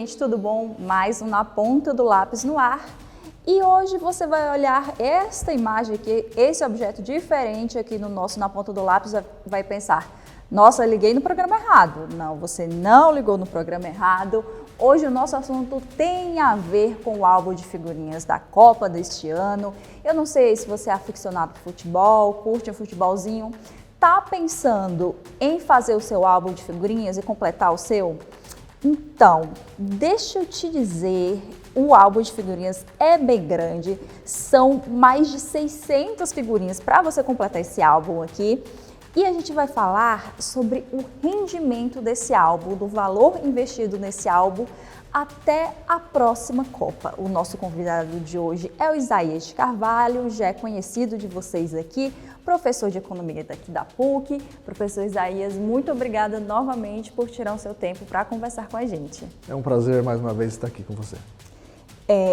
gente, tudo bom? Mais um Na Ponta do Lápis no ar. E hoje você vai olhar esta imagem aqui, esse objeto diferente aqui no nosso Na Ponta do Lápis, vai pensar: nossa, liguei no programa errado. Não, você não ligou no programa errado. Hoje o nosso assunto tem a ver com o álbum de figurinhas da Copa deste ano. Eu não sei se você é aficionado por futebol, curte um futebolzinho, tá pensando em fazer o seu álbum de figurinhas e completar o seu? Então, deixa eu te dizer, o álbum de figurinhas é bem grande, são mais de 600 figurinhas para você completar esse álbum aqui. E a gente vai falar sobre o rendimento desse álbum, do valor investido nesse álbum até a próxima Copa. O nosso convidado de hoje é o Isaías de Carvalho, já é conhecido de vocês aqui, professor de economia daqui da PUC. Professor Isaías, muito obrigada novamente por tirar o seu tempo para conversar com a gente. É um prazer mais uma vez estar aqui com você.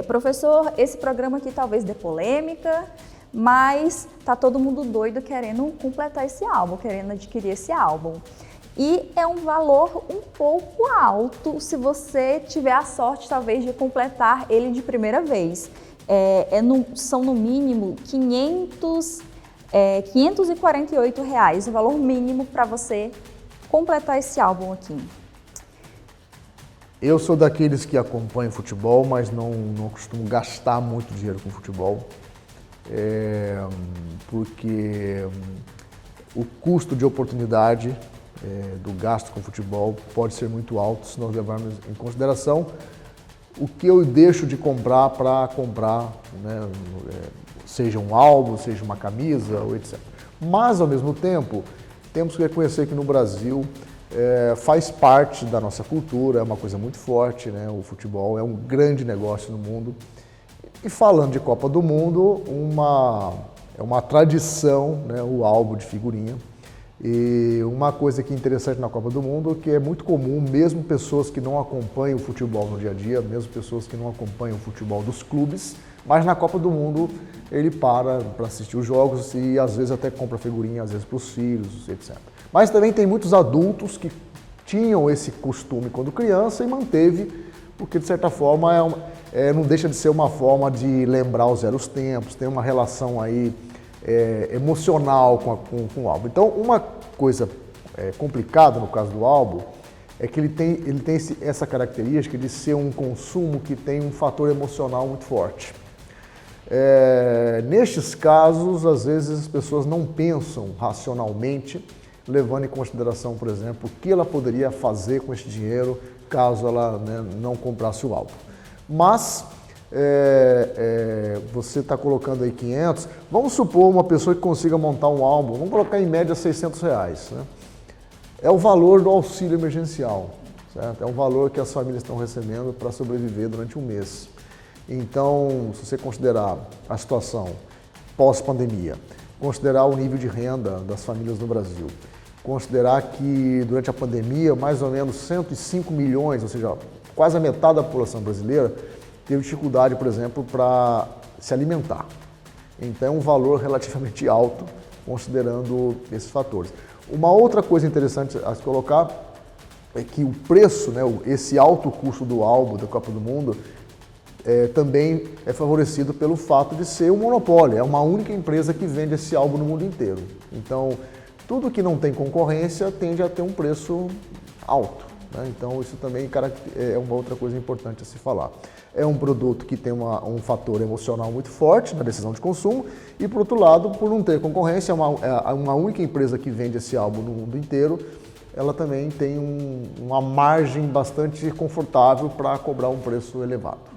Professor, esse programa aqui talvez dê polêmica, mas tá todo mundo doido querendo completar esse álbum, querendo adquirir esse álbum. E é um valor um pouco alto se você tiver a sorte, talvez, de completar ele de primeira vez. São no mínimo R$548, o valor mínimo para você completar esse álbum aqui. Eu sou daqueles que acompanham futebol, mas não costumo gastar muito dinheiro com futebol. Porque o custo de oportunidade do gasto com futebol pode ser muito alto se nós levarmos em consideração o que eu deixo de comprar para comprar, né, seja um álbum, seja uma camisa, ou etc. Mas, ao mesmo tempo, temos que reconhecer que no Brasil faz parte da nossa cultura, é uma coisa muito forte, né? O futebol é um grande negócio no mundo. E falando de Copa do Mundo, é uma tradição, né, o álbum de figurinha. E uma coisa que é interessante na Copa do Mundo, que é muito comum, mesmo pessoas que não acompanham o futebol no dia a dia, mesmo pessoas que não acompanham o futebol dos clubes, mas na Copa do Mundo ele para assistir os jogos e às vezes até compra figurinha, às vezes para os filhos, etc. Mas também tem muitos adultos que tinham esse costume quando criança e manteve, porque de certa forma não deixa de ser uma forma de lembrar os velhos tempos, tem uma relação aí emocional com o álbum. Então, uma coisa complicada no caso do álbum é que ele tem essa característica de ser um consumo que tem um fator emocional muito forte. Nestes casos, às vezes as pessoas não pensam racionalmente, levando em consideração, por exemplo, o que ela poderia fazer com esse dinheiro caso ela, né, não comprasse o álbum. Mas você está colocando aí 500, vamos supor uma pessoa que consiga montar um álbum, vamos colocar em média R$600, né? É o valor do auxílio emergencial, certo? É o valor que as famílias estão recebendo para sobreviver durante um mês. Então, se você considerar a situação pós-pandemia, considerar o nível de renda das famílias no Brasil, considerar que durante a pandemia mais ou menos 105 milhões, ou seja, quase a metade da população brasileira, teve dificuldade, por exemplo, para se alimentar. Então é um valor relativamente alto, considerando esses fatores. Uma outra coisa interessante a se colocar é que o preço, né, esse alto custo do álbum da Copa do Mundo, também é favorecido pelo fato de ser um monopólio, é uma única empresa que vende esse álbum no mundo inteiro. Então, tudo que não tem concorrência tende a ter um preço alto, né? Então, isso também é uma outra coisa importante a se falar. É um produto que tem um fator emocional muito forte na decisão de consumo e, por outro lado, por não ter concorrência, uma única empresa que vende esse álbum no mundo inteiro, ela também tem uma margem bastante confortável para cobrar um preço elevado.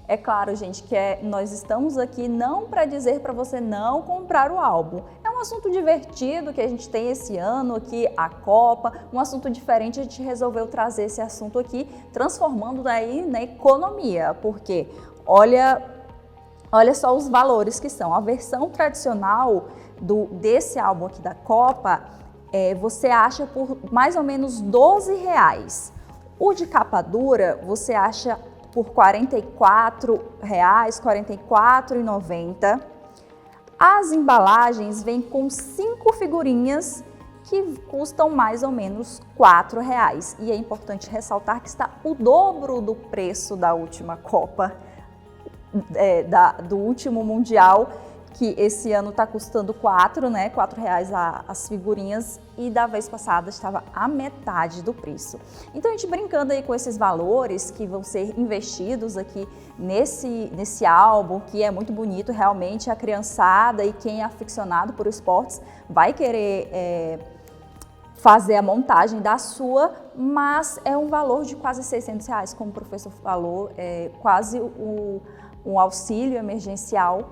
É claro, gente, que nós estamos aqui não para dizer para você não comprar o álbum. É um assunto divertido que a gente tem esse ano aqui, a Copa, um assunto diferente, a gente resolveu trazer esse assunto aqui, transformando daí na economia, porque olha só os valores que são. A versão tradicional desse álbum aqui da Copa, você acha por mais ou menos R$12. O de capa dura, você acha por R$44, R$44,90. As embalagens vêm com 5 figurinhas que custam mais ou menos R$4. E é importante ressaltar que está o dobro do preço da última Copa, do último Mundial, que esse ano está custando R$4 as figurinhas, e da vez passada estava a metade do preço. Então a gente brincando aí com esses valores que vão ser investidos aqui nesse álbum, que é muito bonito, realmente a criançada e quem é aficionado por esportes vai querer fazer a montagem da sua, mas é um valor de quase R$600, como o professor falou, quase um auxílio emergencial.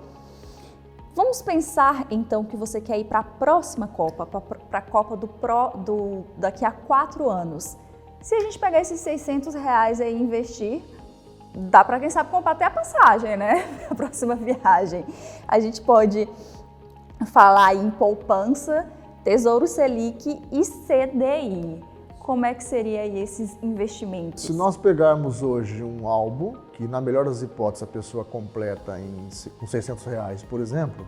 Vamos pensar então que você quer ir para a próxima Copa, para a Copa daqui a 4 anos. Se a gente pegar esses R$600 aí e investir, dá para quem sabe comprar até a passagem, né? A próxima viagem. A gente pode falar em poupança, Tesouro Selic e CDI. Como é que seria aí esses investimentos? Se nós pegarmos hoje um álbum, que na melhor das hipóteses a pessoa completa com R$600, por exemplo,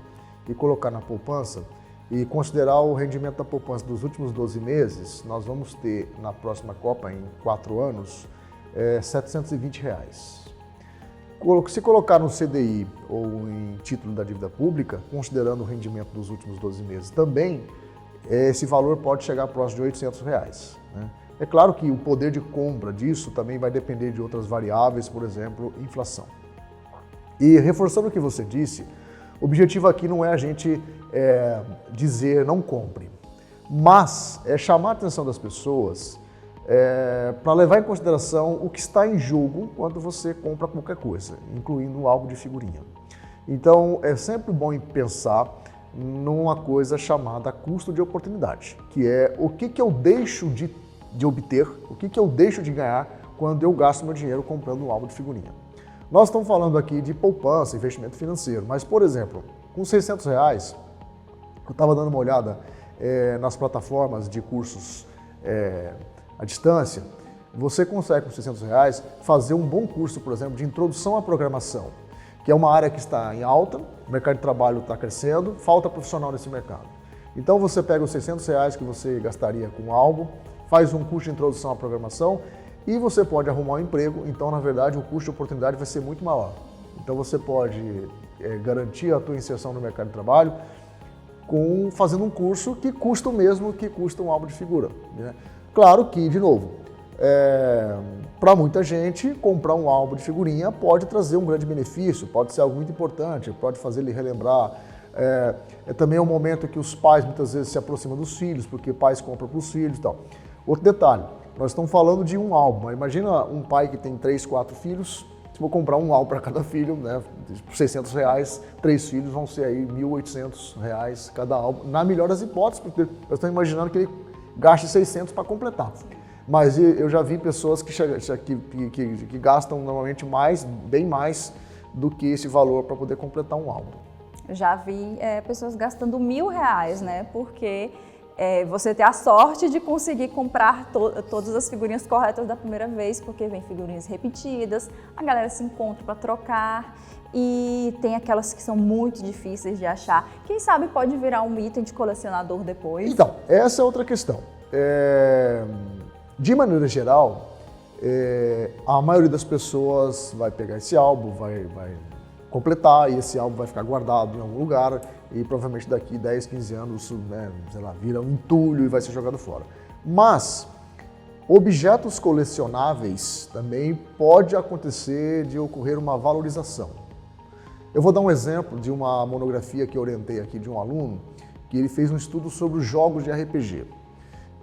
e colocar na poupança, e considerar o rendimento da poupança dos últimos 12 meses, nós vamos ter na próxima Copa, em 4 anos, R$720. Se colocar no CDI ou em título da dívida pública, considerando o rendimento dos últimos 12 meses também, esse valor pode chegar próximo de R$800. Né? É claro que o poder de compra disso também vai depender de outras variáveis, por exemplo, inflação. E reforçando o que você disse, o objetivo aqui não é a gente dizer não compre, mas é chamar a atenção das pessoas para levar em consideração o que está em jogo quando você compra qualquer coisa, incluindo um álbum de figurinha. Então é sempre bom pensar numa coisa chamada custo de oportunidade, que é o que eu deixo de obter, o que eu deixo de ganhar quando eu gasto meu dinheiro comprando um álbum de figurinha. Nós estamos falando aqui de poupança, investimento financeiro, mas, por exemplo, com R$600, eu estava dando uma olhada nas plataformas de cursos à distância, você consegue com R$600 fazer um bom curso, por exemplo, de introdução à programação, que é uma área que está em alta, o mercado de trabalho está crescendo, falta profissional nesse mercado. Então você pega os R$600 que você gastaria com um álbum, faz um curso de introdução à programação e você pode arrumar um emprego, então na verdade o custo de oportunidade vai ser muito maior. Então você pode garantir a tua inserção no mercado de trabalho fazendo um curso que custa o mesmo que custa um álbum de figura. Né? Claro que, de novo, para muita gente, comprar um álbum de figurinha pode trazer um grande benefício, pode ser algo muito importante, pode fazer ele relembrar. Também é um momento que os pais muitas vezes se aproximam dos filhos, porque pais compram para os filhos e tal. Outro detalhe, nós estamos falando de um álbum. Imagina um pai que tem 3, 4 filhos, se for comprar um álbum para cada filho, né, por R$600, 3 filhos vão ser aí R$1.800 cada álbum, na melhor das hipóteses, porque nós estamos imaginando que ele gaste 600 para completar. Mas eu já vi pessoas que gastam normalmente bem mais do que esse valor para poder completar um álbum. Eu já vi pessoas gastando R$1.000, né? Porque você tem a sorte de conseguir comprar todas as figurinhas corretas da primeira vez, porque vem figurinhas repetidas, a galera se encontra para trocar e tem aquelas que são muito difíceis de achar. Quem sabe pode virar um item de colecionador depois. Então, essa é outra questão. De maneira geral, a maioria das pessoas vai pegar esse álbum, vai completar e esse álbum vai ficar guardado em algum lugar e provavelmente daqui 10, 15 anos isso, sei lá, vira um entulho e vai ser jogado fora. Mas objetos colecionáveis também pode acontecer de ocorrer uma valorização. Eu vou dar um exemplo de uma monografia que eu orientei aqui de um aluno, que ele fez um estudo sobre os jogos de RPG.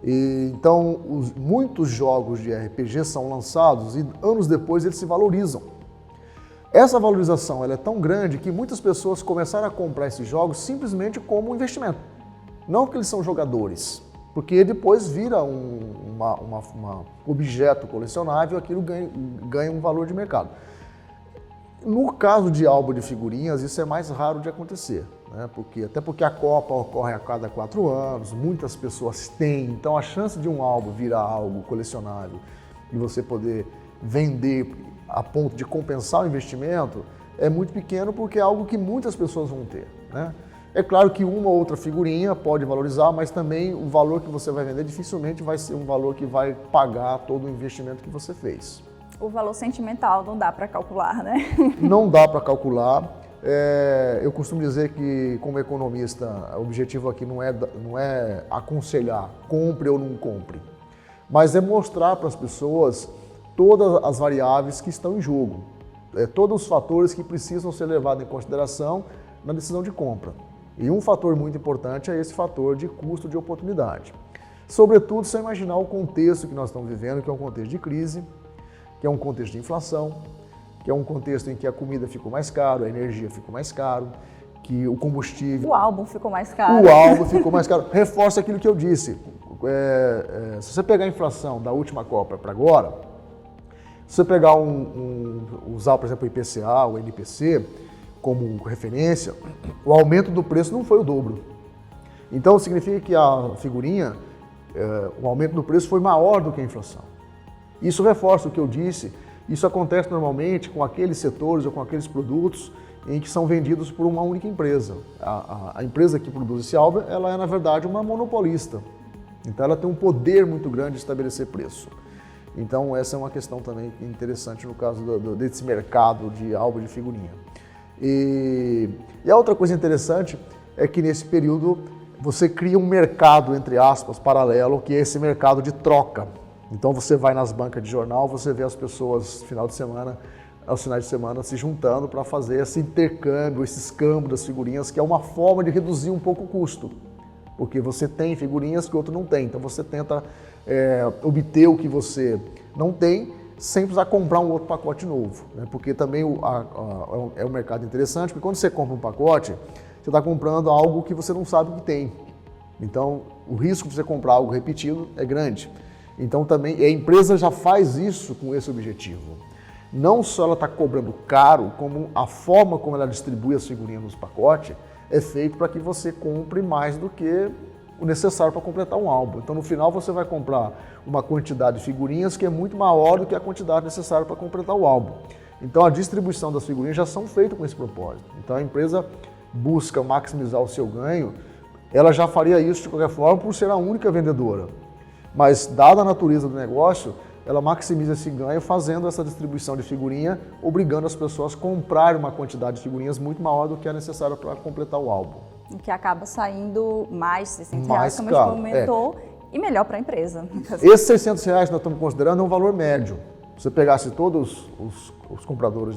Então, muitos jogos de RPG são lançados e anos depois eles se valorizam. Essa valorização ela é tão grande que muitas pessoas começaram a comprar esses jogos simplesmente como um investimento. Não porque eles são jogadores, porque depois vira um objeto colecionável, aquilo ganha um valor de mercado. No caso de álbum de figurinhas, isso é mais raro de acontecer, né? Até porque a Copa ocorre a cada 4 anos, muitas pessoas têm, então a chance de um álbum virar algo colecionável e você poder vender a ponto de compensar o investimento é muito pequeno porque é algo que muitas pessoas vão ter, né? É claro que uma ou outra figurinha pode valorizar, mas também o valor que você vai vender dificilmente vai ser um valor que vai pagar todo o investimento que você fez. O valor sentimental não dá para calcular, né? Não dá para calcular. Eu costumo dizer que, como economista, o objetivo aqui não é aconselhar, compre ou não compre, mas é mostrar para as pessoas todas as variáveis que estão em jogo, todos os fatores que precisam ser levados em consideração na decisão de compra. E um fator muito importante é esse fator de custo de oportunidade. Sobretudo, se imaginar o contexto que nós estamos vivendo, que é um contexto de crise, que é um contexto de inflação, que é um contexto em que a comida ficou mais cara, a energia ficou mais caro, que o combustível... O álbum ficou mais caro. O álbum ficou mais caro. Reforça aquilo que eu disse. Se você pegar a inflação da última Copa para agora, se você pegar usar, por exemplo, o IPCA, o NPC, como referência, o aumento do preço não foi o dobro. Então, significa que a figurinha, o aumento do preço foi maior do que a inflação. Isso reforça o que eu disse. Isso acontece normalmente com aqueles setores ou com aqueles produtos em que são vendidos por uma única empresa. A empresa que produz esse álbum, ela é, na verdade, uma monopolista. Então, ela tem um poder muito grande de estabelecer preço. Então, essa é uma questão também interessante no caso desse mercado de álbum de figurinha. E a outra coisa interessante é que nesse período você cria um mercado, entre aspas, paralelo, que é esse mercado de troca. Então você vai nas bancas de jornal, você vê as pessoas aos finais de semana se juntando para fazer esse intercâmbio, esse escambo das figurinhas, que é uma forma de reduzir um pouco o custo. Porque você tem figurinhas que o outro não tem, então você tenta obter o que você não tem, sem precisar comprar um outro pacote novo, né? Porque também é um mercado interessante, porque quando você compra um pacote, você está comprando algo que você não sabe que tem. Então, o risco de você comprar algo repetido é grande. Então, também a empresa já faz isso com esse objetivo. Não só ela está cobrando caro, como a forma como ela distribui as figurinhas nos pacotes é feito para que você compre mais do que o necessário para completar um álbum. Então, no final, você vai comprar uma quantidade de figurinhas que é muito maior do que a quantidade necessária para completar o álbum. Então, a distribuição das figurinhas já são feitas com esse propósito. Então, a empresa busca maximizar o seu ganho, ela já faria isso de qualquer forma por ser a única vendedora. Mas, dada a natureza do negócio, ela maximiza esse ganho fazendo essa distribuição de figurinha, obrigando as pessoas a comprar uma quantidade de figurinhas muito maior do que é necessária para completar o álbum. O que acaba saindo mais de R$600, como a gente comentou, e melhor para a empresa. Esses R$600 que nós estamos considerando é um valor médio. Se você pegasse todos os compradores,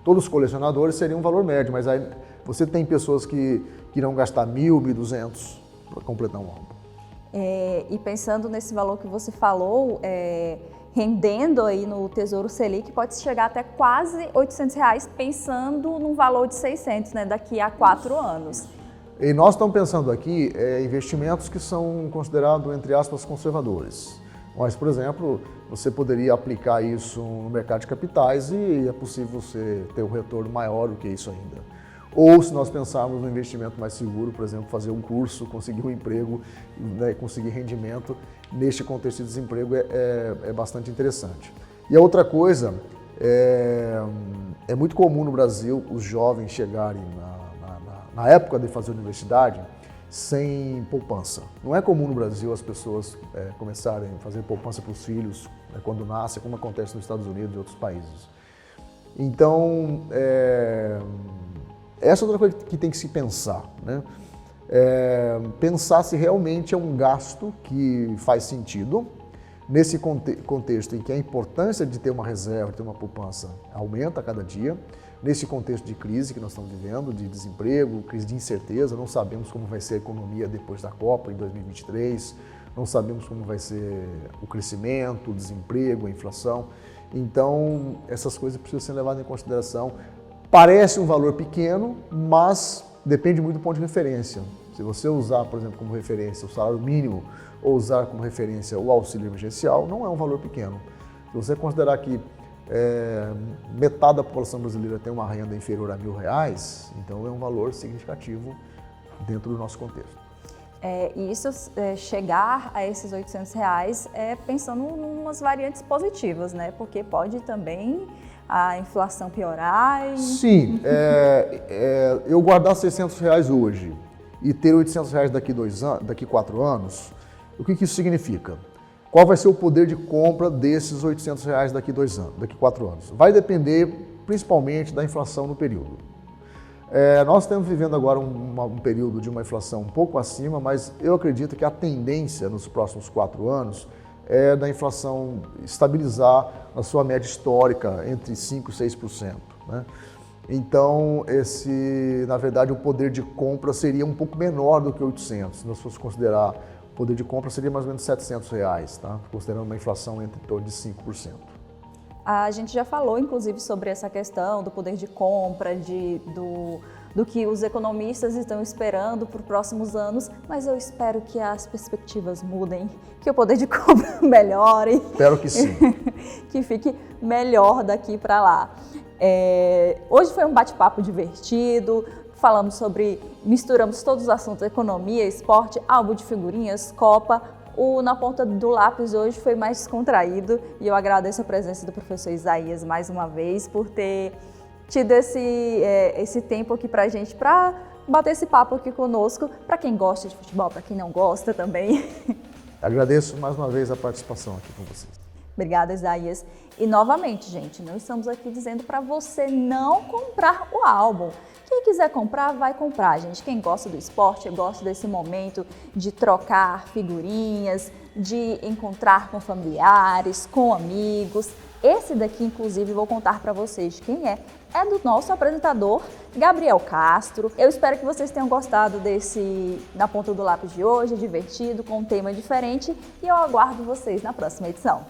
todos os colecionadores, seria um valor médio, mas aí você tem pessoas que irão gastar R$1.000, R$1.200 para completar um álbum. E pensando nesse valor que você falou, rendendo aí no Tesouro Selic, pode chegar até quase R$800, pensando num valor de 600, né, daqui a 4 anos. E nós estamos pensando aqui investimentos que são considerados, entre aspas, conservadores. Mas, por exemplo, você poderia aplicar isso no mercado de capitais e é possível você ter um retorno maior do que isso ainda. Ou se nós pensarmos no investimento mais seguro, por exemplo, fazer um curso, conseguir um emprego, né, conseguir rendimento, neste contexto de desemprego é bastante interessante. E a outra coisa, é muito comum no Brasil os jovens chegarem na época de fazer universidade sem poupança. Não é comum no Brasil as pessoas começarem a fazer poupança para os filhos quando nascem, como acontece nos Estados Unidos e outros países. Então, essa é outra coisa que tem que se pensar, né? Pensar se realmente é um gasto que faz sentido nesse contexto em que a importância de ter uma reserva, de ter uma poupança aumenta a cada dia, nesse contexto de crise que nós estamos vivendo, de desemprego, crise de incerteza, não sabemos como vai ser a economia depois da Copa em 2023, não sabemos como vai ser o crescimento, o desemprego, a inflação. Então, essas coisas precisam ser levadas em consideração. Parece um valor pequeno, mas depende muito do ponto de referência. Se você usar, por exemplo, como referência o salário mínimo ou usar como referência o auxílio emergencial, não é um valor pequeno. Se você considerar que metade da população brasileira tem uma renda inferior a R$1.000, então é um valor significativo dentro do nosso contexto. E isso, chegar a esses R$800 pensando em umas variantes positivas, né? Porque pode também a inflação piorar. Sim, eu guardar R$600 hoje e ter R$800 daqui 4 anos, o que isso significa? Qual vai ser o poder de compra desses R$800 daqui 4 anos? Vai depender principalmente da inflação no período. Nós estamos vivendo agora um período de uma inflação um pouco acima, mas eu acredito que a tendência nos próximos 4 anos é da inflação estabilizar na sua média histórica entre 5% e 6%. Né? Então, na verdade, o poder de compra seria um pouco menor do que 800. Se nós fosse considerar o poder de compra, seria mais ou menos R$700, tá? Considerando uma inflação entre torno de 5%. A gente já falou, inclusive, sobre essa questão do poder de compra, do que os economistas estão esperando para os próximos anos, mas eu espero que as perspectivas mudem, que o poder de compra melhore. Espero que sim. Que fique melhor daqui para lá. Hoje foi um bate-papo divertido, misturamos todos os assuntos, economia, esporte, álbum de figurinhas, Copa. Na ponta do lápis hoje foi mais descontraído e eu agradeço a presença do professor Isaías mais uma vez por ter tido esse tempo aqui pra gente, para bater esse papo aqui conosco, para quem gosta de futebol, para quem não gosta também. Agradeço mais uma vez a participação aqui com vocês. Obrigada, Isaías. E novamente, gente, não estamos aqui dizendo para você não comprar o álbum. Quem quiser comprar, vai comprar, gente. Quem gosta do esporte, gosta desse momento de trocar figurinhas, de encontrar com familiares, com amigos. Esse daqui, inclusive, vou contar para vocês quem é. É do nosso apresentador, Gabriel Castro. Eu espero que vocês tenham gostado Na Ponta do Lápis de hoje, divertido, com um tema diferente. E eu aguardo vocês na próxima edição.